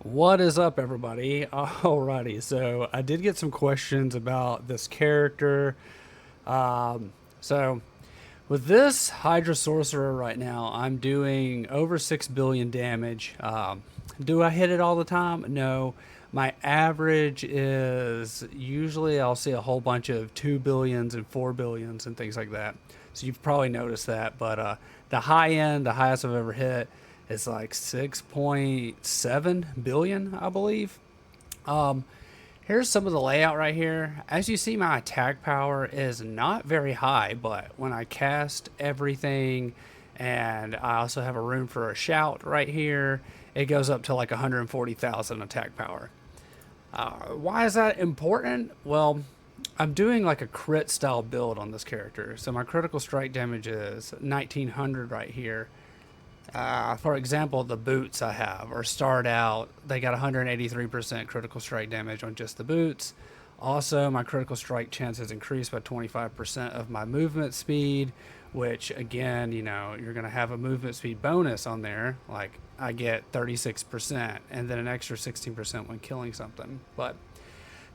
What is up, everybody? Alrighty, so I did get some questions about this character. So with this Hydra Sorcerer right now, I'm doing over 6 billion damage. Do I hit it all the time? No. My average is usually I'll see a whole bunch of 2 billions and 4 billions and things like that. So you've probably noticed that. But the high end, the highest I've ever hit, is like 6.7 billion, I believe. Um, Here's some of the layout right here. As you see, my attack power is not very high, but when I cast everything, and I also have a room for a shout right here, it goes up to like 140,000 attack power. Why is that important? Well, I'm doing like a crit style build on this character. So my critical strike damage is 1900 right here. For example, the boots I have or start out, they got 183% critical strike damage on just the boots. Also, my critical strike chance has increased by 25% of my movement speed, which again, you're going to have a movement speed bonus on there. Like I get 36% and then an extra 16% when killing something. But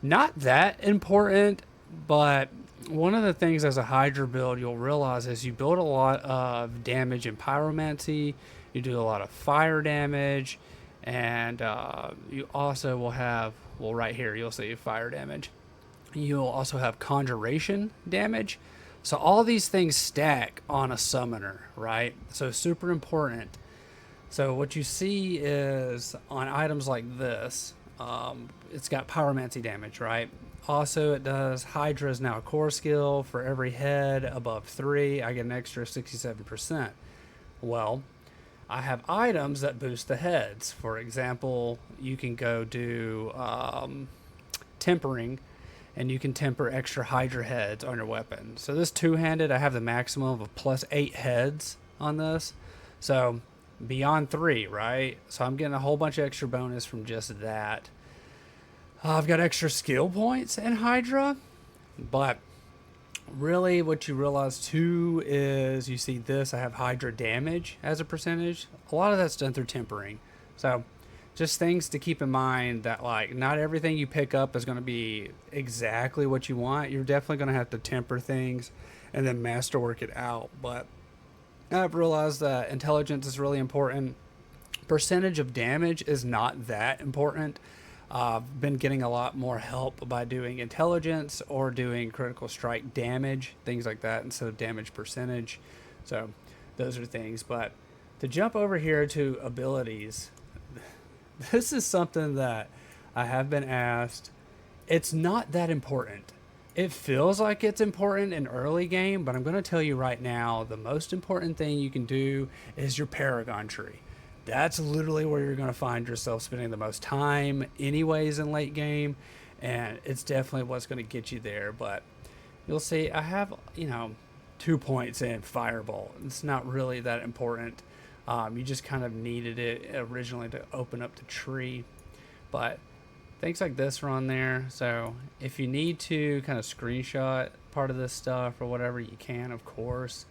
not that important, but one of the things as a Hydra build you'll realize is you build a lot of damage in pyromancy, you do a lot of fire damage, and you also will have, well, right here, you'll see fire damage. You'll also have conjuration damage. So all these things stack on a summoner, right? So super important. So what you see is on items like this, it's got pyromancy damage, right? Also, it does Hydra is now a core skill. For every head above 3, I get an extra 67%. Well, I have items that boost the heads. For example, you can go do tempering, and you can temper extra Hydra heads on your weapon. So this two-handed, I have the maximum of plus 8 heads on this. So beyond 3, right? So I'm getting a whole bunch of extra bonus from just that. I've got extra skill points in Hydra, but really what you realize too is you see this, I have Hydra damage as a percentage. A lot of that's done through tempering. So just things to keep in mind that like not everything you pick up is going to be exactly what you want. You're definitely going to have to temper things and then masterwork it out. But I've realized that intelligence is really important. Percentage of damage is not that important. I've been getting a lot more help by doing intelligence or doing critical strike damage, things like that, instead of damage percentage. So those are things. But to jump over here to abilities, this is something that I have been asked. It's not that important. It feels like it's important in early game, but I'm going to tell you right now the most important thing you can do is your Paragon tree. That's literally where you're going to find yourself spending the most time, anyways, in late game, and it's definitely what's going to get you there. But you'll see, I have 2 points in Firebolt. It's not really that important. You just kind of needed it originally to open up the tree, but things like this are on there. So if you need to kind of screenshot part of this stuff or whatever, you can, of course.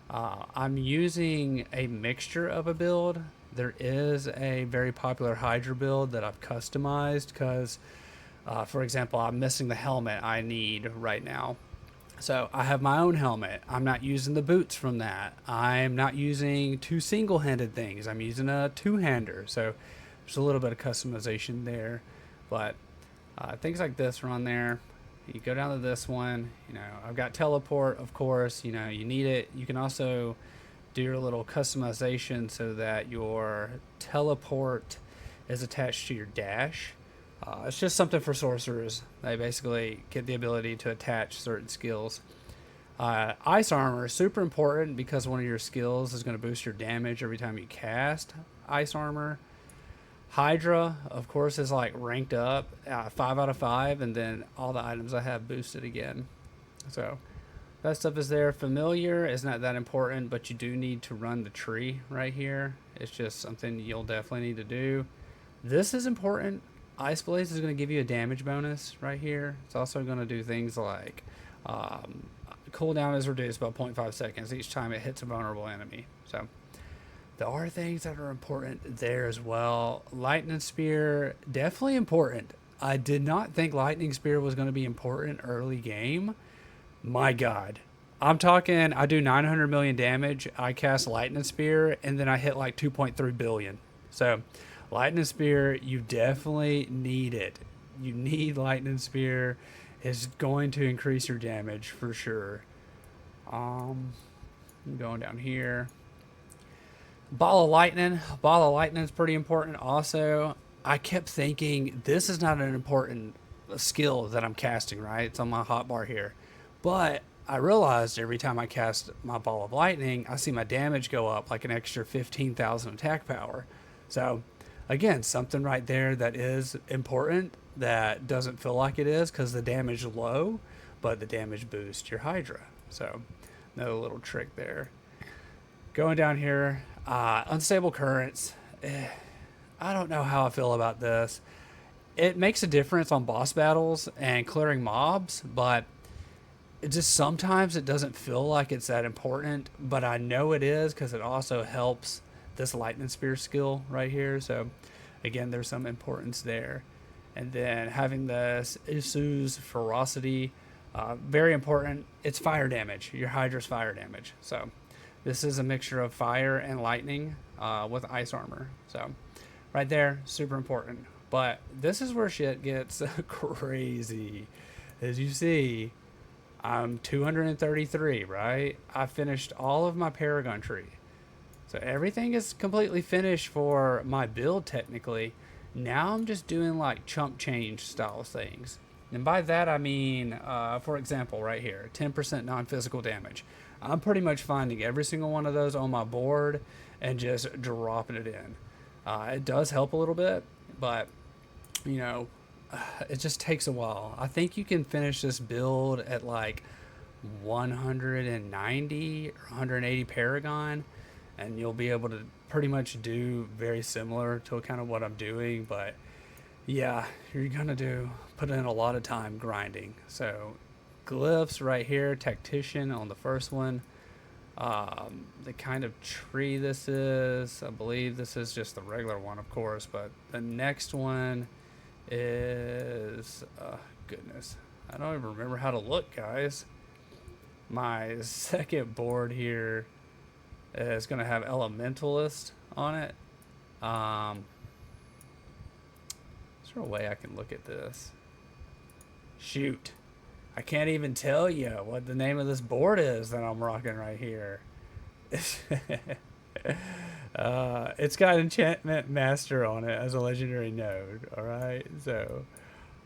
I'm using a mixture of a build. There is a very popular Hydra build that I've customized because, for example, I'm missing the helmet I need right now. So I have my own helmet. I'm not using the boots from that. I'm not using two single-handed things. I'm using a two-hander. So there's a little bit of customization there. But things like this are on there. You go down to this one. I've got teleport, of course. You need it. You can also do your little customization so that your teleport is attached to your dash. It's just something for sorcerers. They basically get the ability to attach certain skills. Ice armor is super important because one of your skills is going to boost your damage every time you cast ice armor. Hydra, of course, is like ranked up 5 out of 5, and then all the items I have boosted again. So that stuff is there. Familiar is not that important, but you do need to run the tree right here. It's just something you'll definitely need to do. This is important. Ice Blaze is going to give you a damage bonus right here. It's also going to do things like cooldown is reduced by 0.5 seconds each time it hits a vulnerable enemy. So There are things that are important there as well. Lightning Spear, definitely important. I did not think Lightning Spear was going to be important early game. My God. I'm talking, I do 900 million damage. I cast Lightning Spear, and then I hit like 2.3 billion. So, Lightning Spear, you definitely need it. You need Lightning Spear. It's going to increase your damage for sure. I'm going down here. Ball of Lightning. Ball of Lightning is pretty important also. I kept thinking this is not an important skill that I'm casting, right? It's on my hotbar here. But I realized every time I cast my Ball of Lightning, I see my damage go up like an extra 15,000 attack power. So, again, something right there that is important that doesn't feel like it is because the damage is low, but the damage boosts your Hydra. So, another little trick there. Going down here, unstable currents. I don't know how I feel about this. It makes a difference on boss battles and clearing mobs, but it just sometimes it doesn't feel like it's that important. But I know it is because it also helps this lightning spear skill right here. So again, there's some importance there. And then having this Isu's ferocity, very important. It's fire damage. Your Hydra's fire damage. So this is a mixture of fire and lightning with ice armor. So right there, super important. But this is where shit gets crazy. As you see, I'm 233, right? I finished all of my Paragon tree. So everything is completely finished for my build technically. Now I'm just doing like chump change style things. And by that I mean, for example, right here, 10% non-physical damage. I'm pretty much finding every single one of those on my board and just dropping it in. It does help a little bit, but you know, it just takes a while. I think you can finish this build at like 190 or 180 Paragon, and you'll be able to pretty much do very similar to kind of what I'm doing. But yeah, you're gonna put in a lot of time grinding. So glyphs right here, tactician on the first one. The kind of tree this is, I believe this is just the regular one, of course, but the next one is, goodness, I don't even remember how to look, guys. My second board here is going to have Elementalist on it. Is there a way I can look at this? Shoot. I can't even tell you what the name of this board is that I'm rocking right here. It's got Enchantment Master on it as a legendary node. All right, so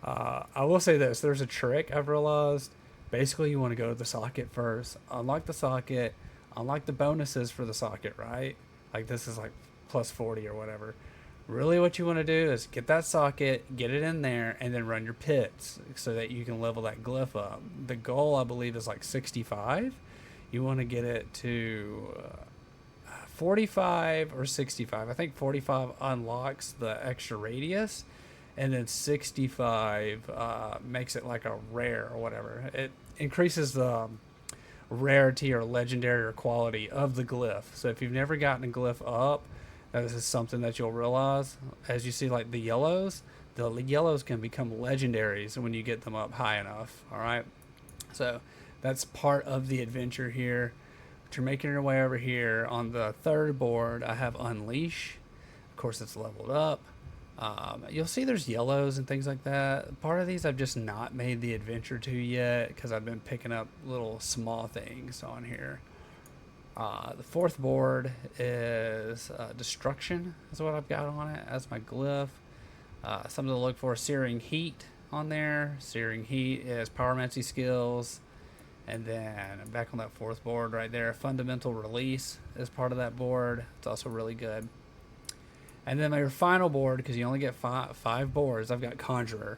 I will say this: there's a trick I've realized. Basically, you want to go to the socket first, unlock the socket, unlock the bonuses for the socket. Right, like this is like plus 40 or whatever. Really what you want to do is get that socket, get it in there, and then run your pits so that you can level that glyph up. The goal, I believe, is like 65. You want to get it to 45 or 65. I think 45 unlocks the extra radius, and then 65 makes it like a rare or whatever. It increases the rarity or legendary or quality of the glyph. So if you've never gotten a glyph up, this is something that you'll realize as you see like the yellows can become legendaries when you get them up high enough. All right, so that's part of the adventure here. But you're making your way over here on the third board. I have Unleash, of course it's leveled up. You'll see there's yellows and things like that. Part of these I've just not made the adventure to yet because I've been picking up little small things on here. The fourth board is Destruction, is what I've got on it as my glyph. Something to look for: Searing Heat on there. Searing Heat is Pyromancy skills. And then back on that fourth board right there, Fundamental Release is part of that board. It's also really good. And then your final board, because you only get five boards, I've got Conjurer.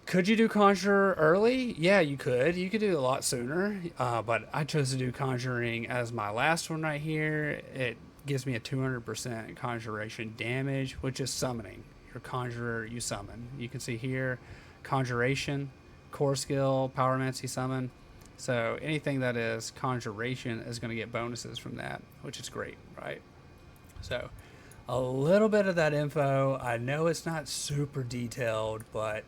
Could you do Conjurer early? Yeah, you could. You could do it a lot sooner. But I chose to do Conjuring as my last one right here. It gives me a 200% Conjuration damage, which is summoning. Your Conjurer, you summon. You can see here, Conjuration, Core Skill, Pyromancy Summon. So anything that is Conjuration is going to get bonuses from that, which is great, right? So a little bit of that info. I know it's not super detailed, but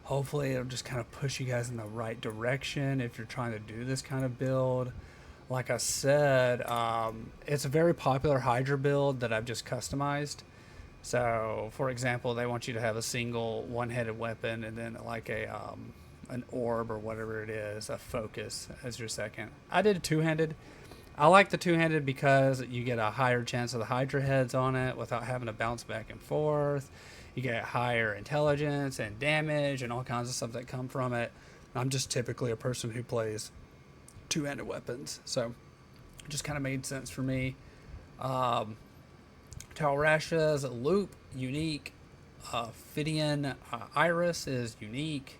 hopefully it'll just kind of push you guys in the right direction if you're trying to do this kind of build. Like I said, it's a very popular Hydra build that I've just customized. So, for example, they want you to have a single one-headed weapon and then like an orb or whatever it is, a focus as your second. I did a two-handed. I like the two-handed because you get a higher chance of the Hydra heads on it without having to bounce back and forth. You get higher intelligence and damage and all kinds of stuff that come from it. I'm just typically a person who plays two-handed weapons, so it just kind of made sense for me. Talrasha's loop, unique. Phidian iris is unique.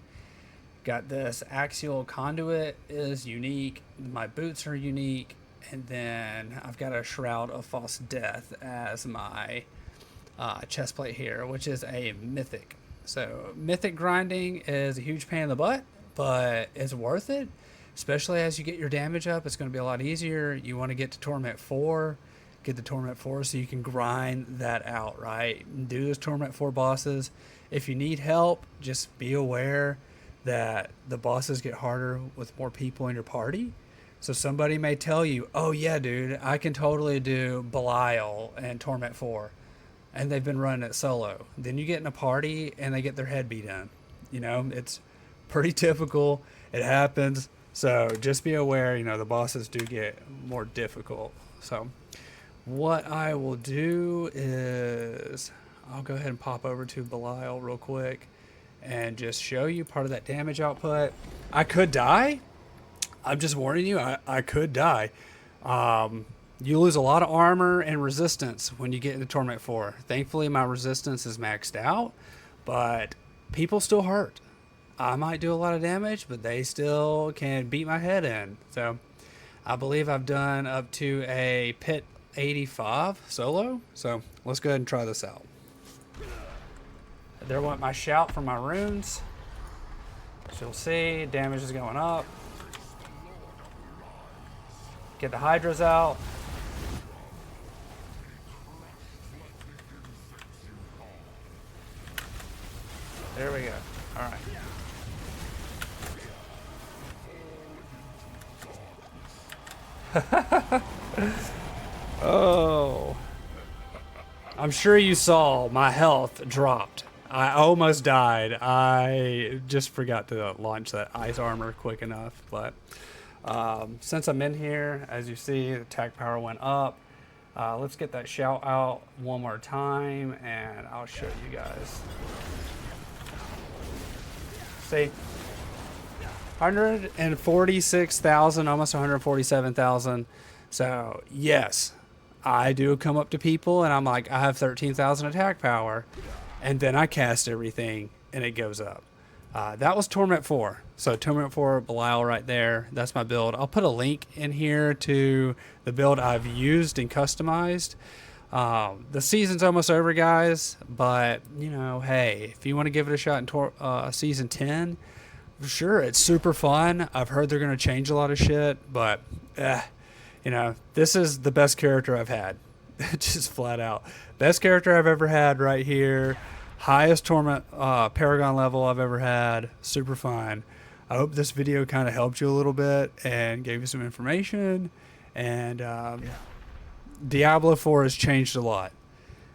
Got this axial conduit is unique. My boots are unique. And then I've got a Shroud of False Death as my chest plate here, which is a mythic. So mythic grinding is a huge pain in the butt, but it's worth it. Especially as you get your damage up, it's going to be a lot easier. You want to get to Torment 4, get the Torment 4 so you can grind that out, right? Do those Torment 4 bosses. If you need help, just be aware that the bosses get harder with more people in your party. So somebody may tell you, oh yeah, dude, I can totally do Belial and Torment 4. And they've been running it solo. Then you get in a party and they get their head beat in. You know, it's pretty typical. It happens. So just be aware, you know, the bosses do get more difficult. So what I will do is I'll go ahead and pop over to Belial real quick and just show you part of that damage output. I could die. I'm just warning you, I could die. You lose a lot of armor and resistance when you get into Torment 4. Thankfully, my resistance is maxed out, but people still hurt. I might do a lot of damage, but they still can beat my head in. So I believe I've done up to a Pit 85 solo. So let's go ahead and try this out. There went my shout for my runes. So you'll see damage is going up. Get the Hydras out. There we go. All right. Oh, I'm sure you saw my health dropped. I almost died. I just forgot to launch that ice armor quick enough. But since I'm in here, as you see, the attack power went up. Let's get that shout out one more time, and I'll show you guys. See? 146,000, almost 147,000. So yes, I do come up to people and I'm like, I have 13,000 attack power, and then I cast everything and it goes up. That was Torment 4. So Torment 4 Belial right there. That's my build. I'll put a link in here to the build I've used and customized. The season's almost over, guys, but you know, hey, if you want to give it a shot in season 10, sure, it's super fun. I've heard they're going to change a lot of shit, but you know, this is the best character I've had. Just flat out. Best character I've ever had right here. Highest Torment Paragon level I've ever had. Super fun. I hope this video kind of helped you a little bit and gave you some information. And Diablo 4 has changed a lot.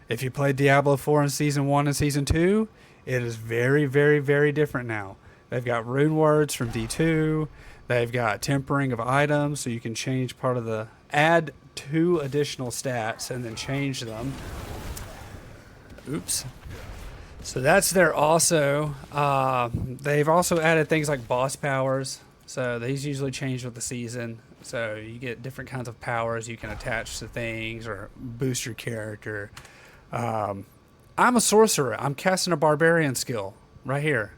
If you played Diablo 4 in Season 1 and Season 2, it is very, very, very different now. They've got rune words from D2. They've got tempering of items, so you can change part of the... add 2 additional stats and then change them. Oops. So that's there also. They've also added things like boss powers. So these usually change with the season. So you get different kinds of powers you can attach to things or boost your character. I'm a sorcerer. I'm casting a barbarian skill right here.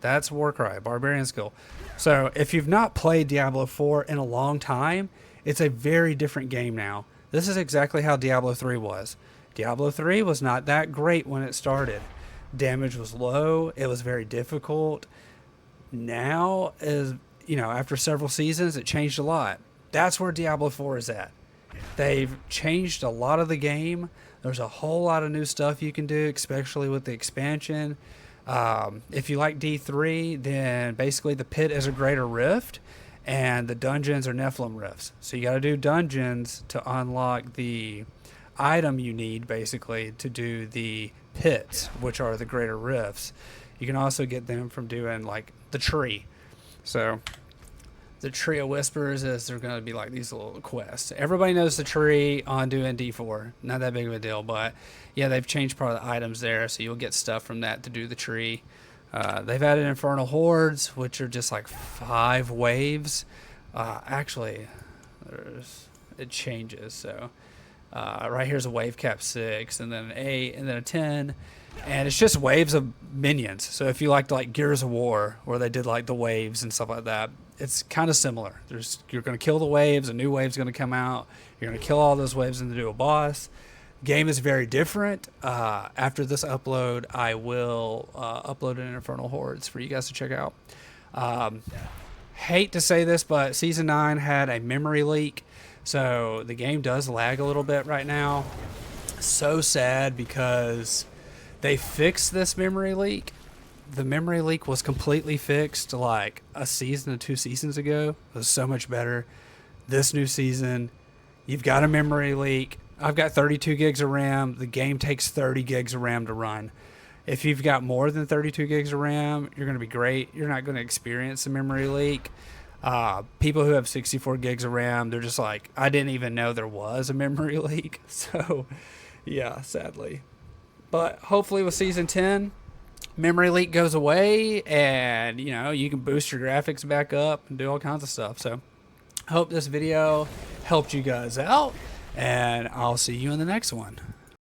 That's Warcry, barbarian skill. So if you've not played Diablo 4 in a long time, it's a very different game now. This is exactly how Diablo 3 was. Diablo 3 was not that great when it started. Damage was low. It was very difficult. Now, after several seasons, it changed a lot. That's where Diablo 4 is at. They've changed a lot of the game. There's a whole lot of new stuff you can do, especially with the expansion. If you like D3, then basically the pit is a greater rift, and the dungeons are Nephilim rifts. So you got to do dungeons to unlock the item you need, basically, to do the pits, which are the greater rifts. You can also get them from doing like the tree. So the Tree of Whispers is they're going to be like these little quests. Everybody knows the tree on doing D4. Not that big of a deal, but yeah, they've changed part of the items there, so you'll get stuff from that to do the tree. They've added Infernal Hordes, which are just like 5 waves. Actually, it changes. So right here's a wave cap 6, and then an 8, and then a 10. And it's just waves of minions. So if you liked like Gears of War, where they did like the waves and stuff like that, it's kind of similar. You're going to kill the waves, a new wave's going to come out. You're going to kill all those waves and do a boss. Game is very different. After this upload, I will upload an Infernal Hordes for you guys to check out. Hate to say this, but Season 9 had a memory leak. So the game does lag a little bit right now. So sad because they fixed this memory leak. The memory leak was completely fixed like a season or 2 seasons ago. It was so much better. This new season, you've got a memory leak. I've got 32 gigs of RAM. The game takes 30 gigs of RAM to run. If you've got more than 32 gigs of RAM, you're going to be great. You're not going to experience a memory leak. People who have 64 gigs of RAM, they're just like, I didn't even know there was a memory leak. So, yeah, sadly. But hopefully with Season 10, memory leak goes away, and you can boost your graphics back up and do all kinds of stuff. So hope this video helped you guys out, and I'll see you in the next one.